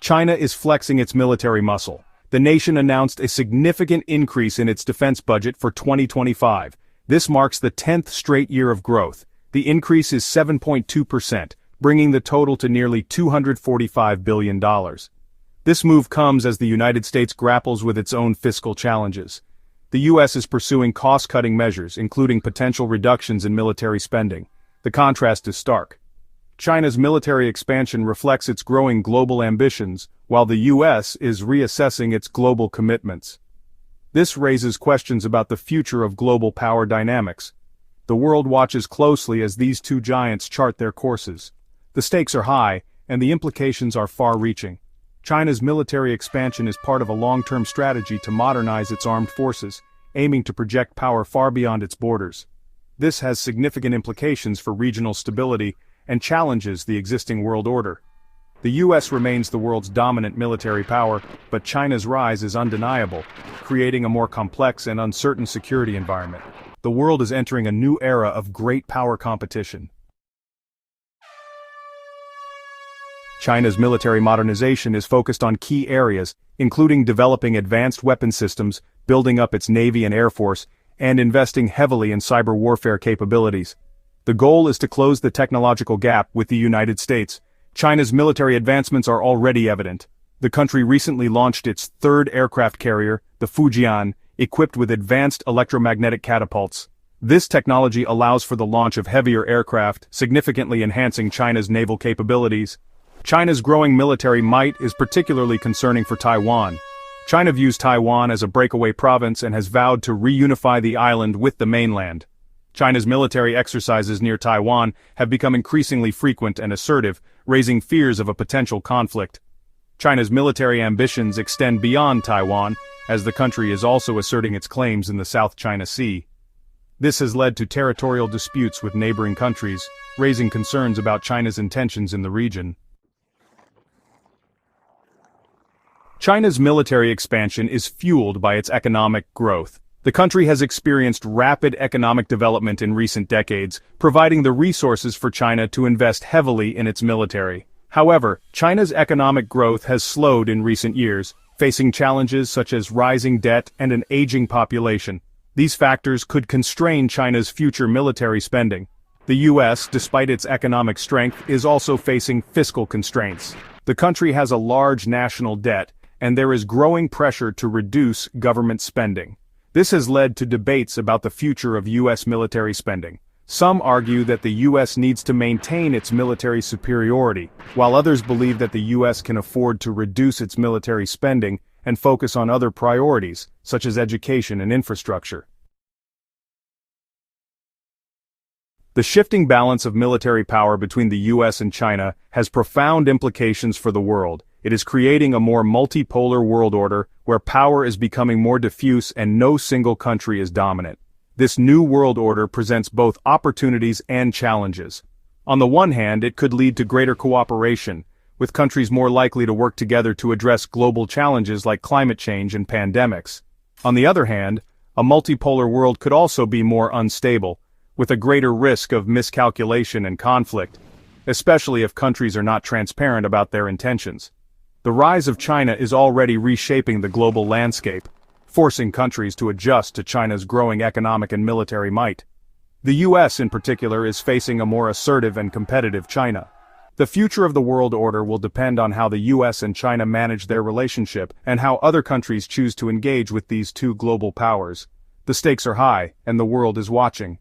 China is flexing its military muscle. The nation announced a significant increase in its defense budget for 2025. This marks the 10th straight year of growth. The increase is 7.2%, bringing the total to nearly $245 billion. This move comes as the United States grapples with its own fiscal challenges. The U.S. is pursuing cost-cutting measures, including potential reductions in military spending. The contrast is stark. China's military expansion reflects its growing global ambitions, while the U.S. is reassessing its global commitments. This raises questions about the future of global power dynamics. The world watches closely as these two giants chart their courses. The stakes are high, and the implications are far-reaching. China's military expansion is part of a long-term strategy to modernize its armed forces, aiming to project power far beyond its borders. This has significant implications for regional stability and challenges the existing world order. The U.S. remains the world's dominant military power, but China's rise is undeniable, creating a more complex and uncertain security environment. The world is entering a new era of great power competition. China's military modernization is focused on key areas, including developing advanced weapon systems, building up its Navy and Air Force, and investing heavily in cyber warfare capabilities. The goal is to close the technological gap with the United States. China's military advancements are already evident. The country recently launched its third aircraft carrier, the Fujian, equipped with advanced electromagnetic catapults. This technology allows for the launch of heavier aircraft, significantly enhancing China's naval capabilities. China's growing military might is particularly concerning for Taiwan. China views Taiwan as a breakaway province and has vowed to reunify the island with the mainland. China's military exercises near Taiwan have become increasingly frequent and assertive, raising fears of a potential conflict. China's military ambitions extend beyond Taiwan, as the country is also asserting its claims in the South China Sea. This has led to territorial disputes with neighboring countries, raising concerns about China's intentions in the region. China's military expansion is fueled by its economic growth. The country has experienced rapid economic development in recent decades, providing the resources for China to invest heavily in its military. However, China's economic growth has slowed in recent years, facing challenges such as rising debt and an aging population. These factors could constrain China's future military spending. The U.S., despite its economic strength, is also facing fiscal constraints. The country has a large national debt, and there is growing pressure to reduce government spending. This has led to debates about the future of U.S. military spending. Some argue that the U.S. needs to maintain its military superiority, while others believe that the U.S. can afford to reduce its military spending and focus on other priorities, such as education and infrastructure. The shifting balance of military power between the U.S. and China has profound implications for the world. It is creating a more multipolar world order where power is becoming more diffuse and no single country is dominant. This new world order presents both opportunities and challenges. On the one hand, it could lead to greater cooperation, with countries more likely to work together to address global challenges like climate change and pandemics. On the other hand, a multipolar world could also be more unstable, with a greater risk of miscalculation and conflict, especially if countries are not transparent about their intentions. The rise of China is already reshaping the global landscape, forcing countries to adjust to China's growing economic and military might. The U.S. in particular is facing a more assertive and competitive China. The future of the world order will depend on how the U.S. and China manage their relationship and how other countries choose to engage with these two global powers. The stakes are high, and the world is watching.